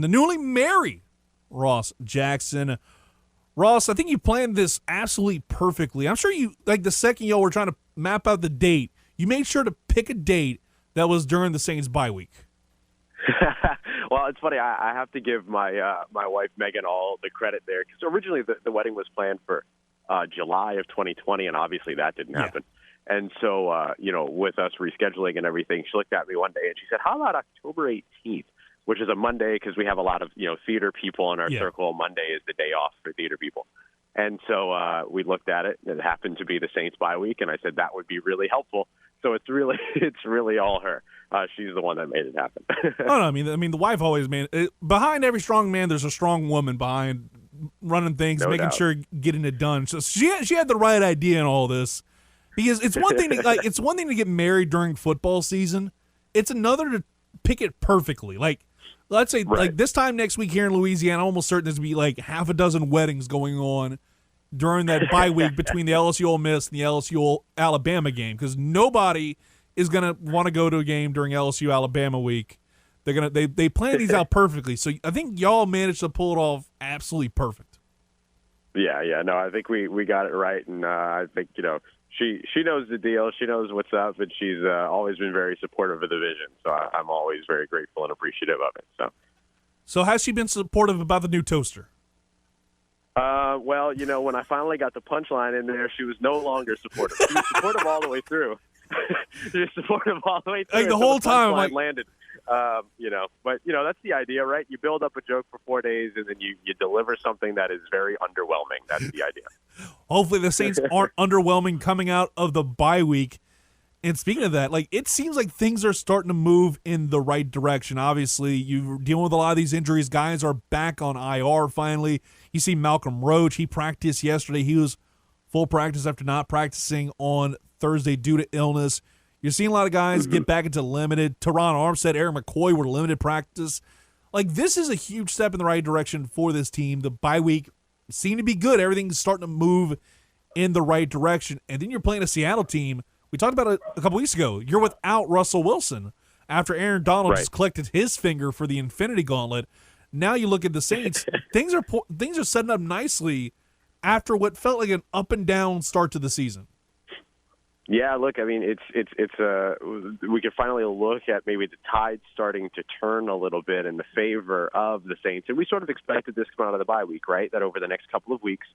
the newly married Ross Jackson. Ross, I think you planned this absolutely perfectly. I'm sure you, like the second y'all were trying to map out the date, you made sure to pick a date that was during the Saints bye week. Well, it's funny. I have to give my wife, Megan, all the credit there, because originally the wedding was planned for July of 2020, and obviously that didn't happen. And so, with us rescheduling and everything, she looked at me one day and she said, how about October 18th? Which is a Monday, because we have a lot of theater people in our circle. Monday is the day off for theater people. And so we looked at it, and it happened to be the Saints bye week, and I said that would be really helpful. So it's really all her. She's the one that made it happen. Oh, no, I mean, the wife always, man. Behind every strong man, there's a strong woman behind running things, no making doubt. sure getting it done. So she had the right idea in all this, because it's one thing to get married during football season. It's another to pick it perfectly. Like, let's say like this time next week here in Louisiana, I'm almost certain there's going to be like half a dozen weddings going on during that bye week between the LSU Ole Miss and the LSU Alabama game, because nobody is going to want to go to a game during LSU Alabama week. They plan these out perfectly. So I think y'all managed to pull it off absolutely perfect. Yeah. No, I think we got it right, and I think she knows the deal. She knows what's up, and she's always been very supportive of the vision. So I'm always very grateful and appreciative of it. So has she been supportive about the new toaster? Well, when I finally got the punchline in there, she was no longer supportive. She was supportive all the way through. She was supportive all the way through. Like the whole time, like landed. But that's the idea, right? You build up a joke for 4 days, and then you deliver something that is very underwhelming. That's the idea. Hopefully the Saints aren't underwhelming coming out of the bye week. And speaking of that, like, it seems like things are starting to move in the right direction. Obviously, you're dealing with a lot of these injuries. Guys are back on IR finally. You see Malcolm Roach. He practiced yesterday. He was full practice after not practicing on Thursday due to illness. You're seeing a lot of guys get back into limited. Teron Armstead, Eric McCoy were limited practice. Like, this is a huge step in the right direction for this team. The bye week seemed to be good. Everything's starting to move in the right direction. And then you're playing a Seattle team. We talked about it a couple weeks ago. You're without Russell Wilson after Aaron Donald just collected his finger for the Infinity Gauntlet. Now you look at the Saints. things are setting up nicely after what felt like an up and down start to the season. Yeah, look, I mean, we can finally look at maybe the tide starting to turn a little bit in the favor of the Saints. And we sort of expected this coming out of the bye week, right? That over the next couple of weeks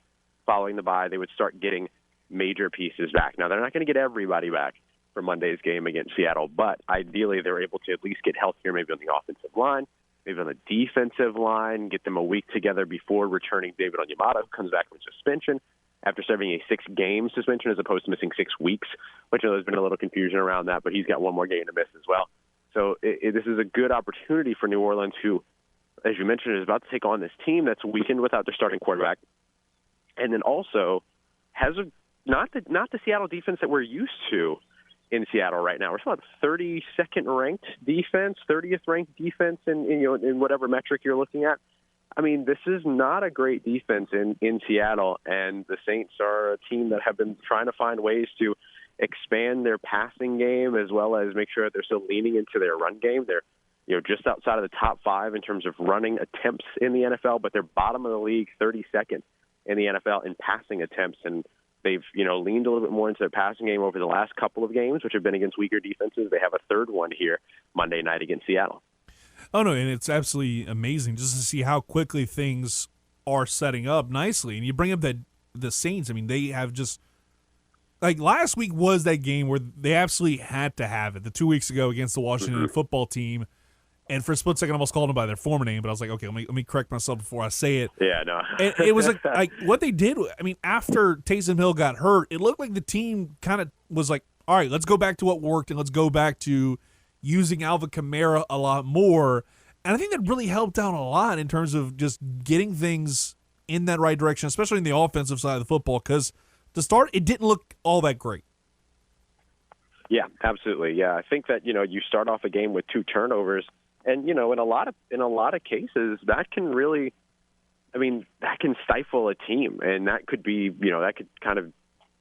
following the bye, they would start getting major pieces back. Now, they're not going to get everybody back for Monday's game against Seattle, but ideally they're able to at least get healthier, maybe on the offensive line, maybe on the defensive line, get them a week together before returning David Onyemata, who comes back from suspension after serving a 6-game suspension as opposed to missing 6 weeks, which there's been a little confusion around that, but he's got one more game to miss as well. So this is a good opportunity for New Orleans, who, as you mentioned, is about to take on this team that's weakened without their starting quarterback, and then also has not the Seattle defense that we're used to in Seattle right now. We're talking about 32nd ranked defense, 30th ranked defense in whatever metric you're looking at. I mean, this is not a great defense in Seattle, and the Saints are a team that have been trying to find ways to expand their passing game as well as make sure that they're still leaning into their run game. They're just outside of the top 5 in terms of running attempts in the NFL, but they're bottom of the league, 32nd in the NFL in passing attempts, and they've leaned a little bit more into their passing game over the last couple of games, which have been against weaker defenses. They have a third one here Monday night against Seattle. Oh, no, and it's absolutely amazing just to see how quickly things are setting up nicely. And you bring up the Saints, I mean, they have just – like last week was that game where they absolutely had to have it, the 2 weeks ago against the Washington football team. And for a split second, I almost called them by their former name, but I was like, okay, let me correct myself before I say it. Yeah, no. And it was like what they did, I mean, after Taysom Hill got hurt, it looked like the team kind of was like, all right, let's go back to what worked and let's go back to using Alvin Kamara a lot more. And I think that really helped out a lot in terms of just getting things in that right direction, especially in the offensive side of the football, because to start, it didn't look all that great. Yeah, absolutely. Yeah, I think that, you start off a game with 2 turnovers, and, in a lot of cases, that can really, that can stifle a team, and that could be, that could kind of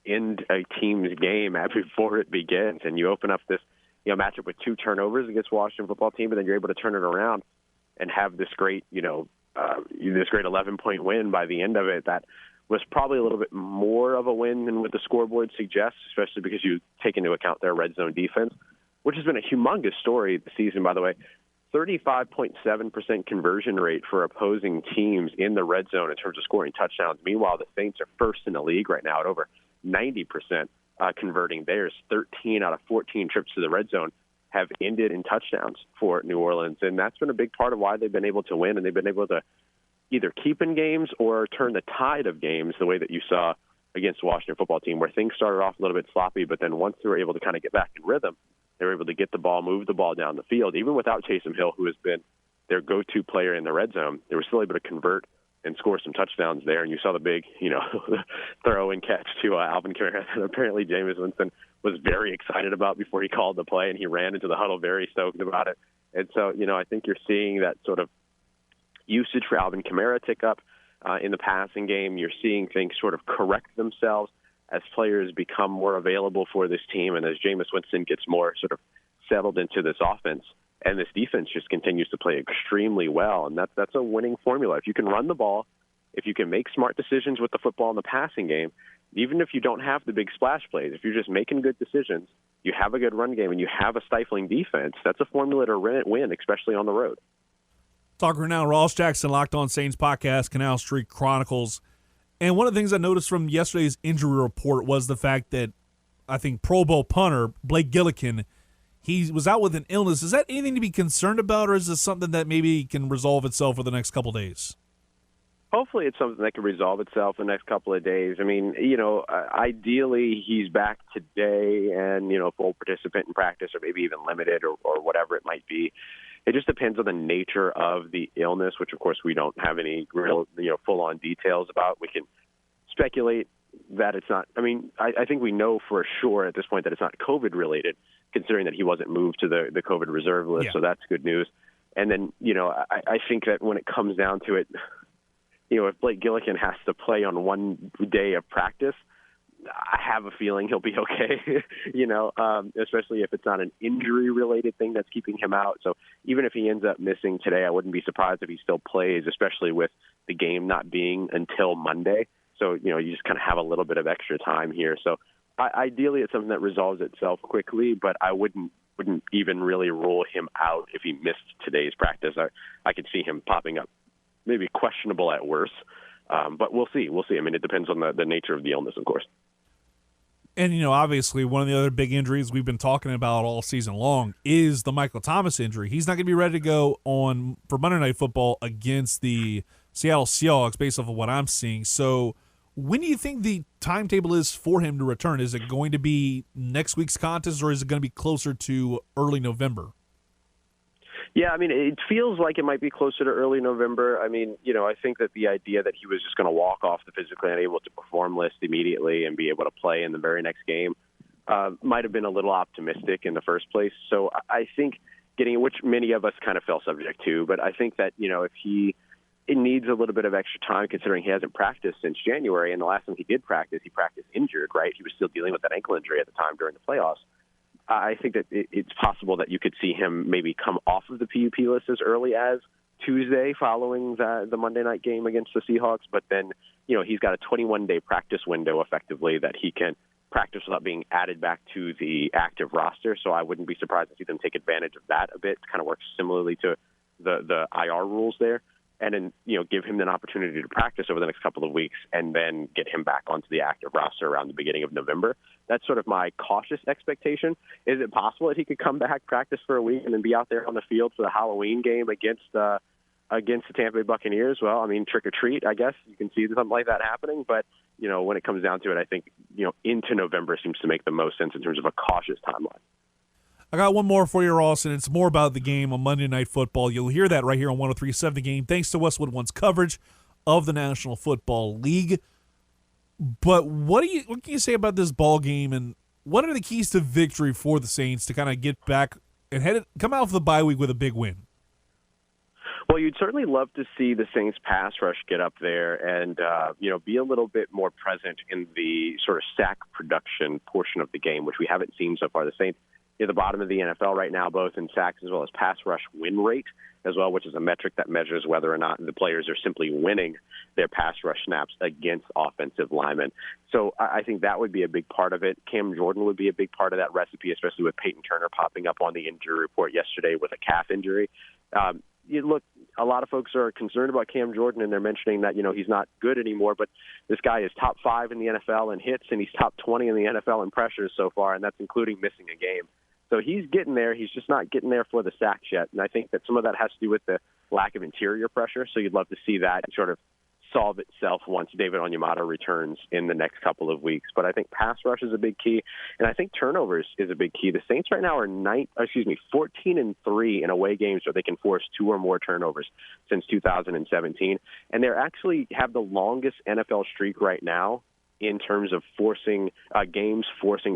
end a team's game before it begins, and you open up this, matchup with 2 turnovers against Washington football team, and then you're able to turn it around. and have this great, this great 11-point win by the end of it. That was probably a little bit more of a win than what the scoreboard suggests, especially because you take into account their red zone defense, which has been a humongous story this season, by the way. 35.7% conversion rate for opposing teams in the red zone in terms of scoring touchdowns. Meanwhile, the Saints are first in the league right now at over 90% converting theirs. 13 out of 14 trips to the red zone have ended in touchdowns for New Orleans, and that's been a big part of why they've been able to win, and they've been able to either keep in games or turn the tide of games the way that you saw against the Washington football team, where things started off a little bit sloppy, but then once they were able to kind of get back in rhythm, they were able to get the ball, move the ball down the field. Even without Taysom Hill, who has been their go-to player in the red zone, they were still able to convert and score some touchdowns there. And you saw the big, throw and catch to Alvin Kamara that apparently Jameis Winston was very excited about before he called the play, and he ran into the huddle very stoked about it. And so, I think you're seeing that sort of usage for Alvin Kamara tick up in the passing game. You're seeing things sort of correct themselves as players become more available for this team, and as Jameis Winston gets more sort of settled into this offense, and this defense just continues to play extremely well, and that's a winning formula. If you can run the ball, if you can make smart decisions with the football in the passing game, even if you don't have the big splash plays, if you're just making good decisions, you have a good run game, and you have a stifling defense, that's a formula to win, especially on the road. Talking now, Ross Jackson, Locked On Saints podcast, Canal Street Chronicles. And one of the things I noticed from yesterday's injury report was the fact that I think Pro Bowl punter Blake Gilligan, he was out with an illness. Is that anything to be concerned about, or is this something that maybe can resolve itself for the next couple of days? Hopefully it's something that can resolve itself in the next couple of days. I mean, ideally he's back today and, full participant in practice, or maybe even limited or whatever it might be. It just depends on the nature of the illness, which, of course, we don't have any real, full-on details about. We can speculate that it's not. I mean, I think we know for sure at this point that it's not COVID-related, considering that he wasn't moved to the COVID reserve list, Yeah. so that's good news. And then, I think that when it comes down to it, if Blake Gilligan has to play on one day of practice, I have a feeling he'll be okay, especially if it's not an injury-related thing that's keeping him out. So even if he ends up missing today, I wouldn't be surprised if he still plays, especially with the game not being until Monday. So, you just kind of have a little bit of extra time here. So ideally it's something that resolves itself quickly, but I wouldn't even really rule him out if he missed today's practice. I could see him popping up, maybe questionable at worst. But we'll see. I mean, it depends on the nature of the illness, of course. And, obviously one of the other big injuries we've been talking about all season long is the Michael Thomas injury. He's not going to be ready to go on for Monday Night Football against the Seattle Seahawks based off of what I'm seeing. So when do you think the timetable is for him to return? Is it going to be next week's contest, or is it going to be closer to early November? Yeah, I mean, it feels like it might be closer to early November. I mean, I think that the idea that he was just going to walk off the physically unable to perform list immediately and be able to play in the very next game might have been a little optimistic in the first place. So I think which many of us kind of fell subject to, but I think that, if it needs a little bit of extra time, considering he hasn't practiced since January, and the last time he did practice, he practiced injured, right? He was still dealing with that ankle injury at the time during the playoffs. I think that it's possible that you could see him maybe come off of the PUP list as early as Tuesday following the Monday night game against the Seahawks. But then, he's got a 21-day practice window effectively that he can practice without being added back to the active roster. So I wouldn't be surprised to see them take advantage of that a bit. It kind of works similarly to the IR rules there. And then, give him an opportunity to practice over the next couple of weeks and then get him back onto the active roster around the beginning of November. That's sort of my cautious expectation. Is it possible that he could come back, practice for a week, and then be out there on the field for the Halloween game against the Tampa Bay Buccaneers? Well, I mean, trick or treat, I guess. You can see something like that happening. But, when it comes down to it, I think, into November seems to make the most sense in terms of a cautious timeline. I got one more for you, Ross, and it's more about the game on Monday Night Football. You'll hear that right here on 103.7 The Game, thanks to Westwood One's coverage of the National Football League. But what can you say about this ball game, and what are the keys to victory for the Saints to kind of get back and come out of the bye week with a big win? Well, you'd certainly love to see the Saints pass rush get up there and, be a little bit more present in the sort of sack production portion of the game, which we haven't seen so far. The Saints near the bottom of the NFL right now, both in sacks as well as pass rush win rate as well, which is a metric that measures whether or not the players are simply winning their pass rush snaps against offensive linemen. So I think that would be a big part of it. Cam Jordan would be a big part of that recipe, especially with Peyton Turner popping up on the injury report yesterday with a calf injury. You look, a lot of folks are concerned about Cam Jordan, and they're mentioning that, he's not good anymore, but this guy is top 5 in the NFL in hits, and he's top 20 in the NFL in pressures so far, and that's including missing a game. So he's getting there. He's just not getting there for the sacks yet. And I think that some of that has to do with the lack of interior pressure. So you'd love to see that sort of solve itself once David Onyemata returns in the next couple of weeks. But I think pass rush is a big key, and I think turnovers is a big key. The Saints right now are 14-3 in away games where they can force 2 or more turnovers since 2017, and they actually have the longest NFL streak right now in terms of forcing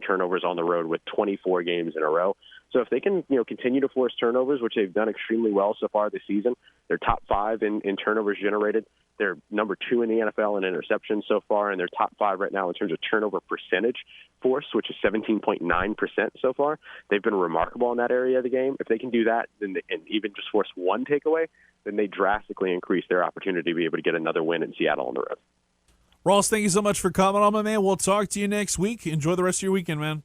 turnovers on the road, with 24 games in a row. So if they can, continue to force turnovers, which they've done extremely well so far this season, they're top 5 in turnovers generated. They're number 2 in the NFL in interceptions so far, and they're top 5 right now in terms of turnover percentage force, which is 17.9% so far. They've been remarkable in that area of the game. If they can do that, and even just force one takeaway, then they drastically increase their opportunity to be able to get another win in Seattle on the road. Ross, thank you so much for coming on, my man. We'll talk to you next week. Enjoy the rest of your weekend, man.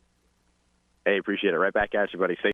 Hey, appreciate it. Right back at you, buddy.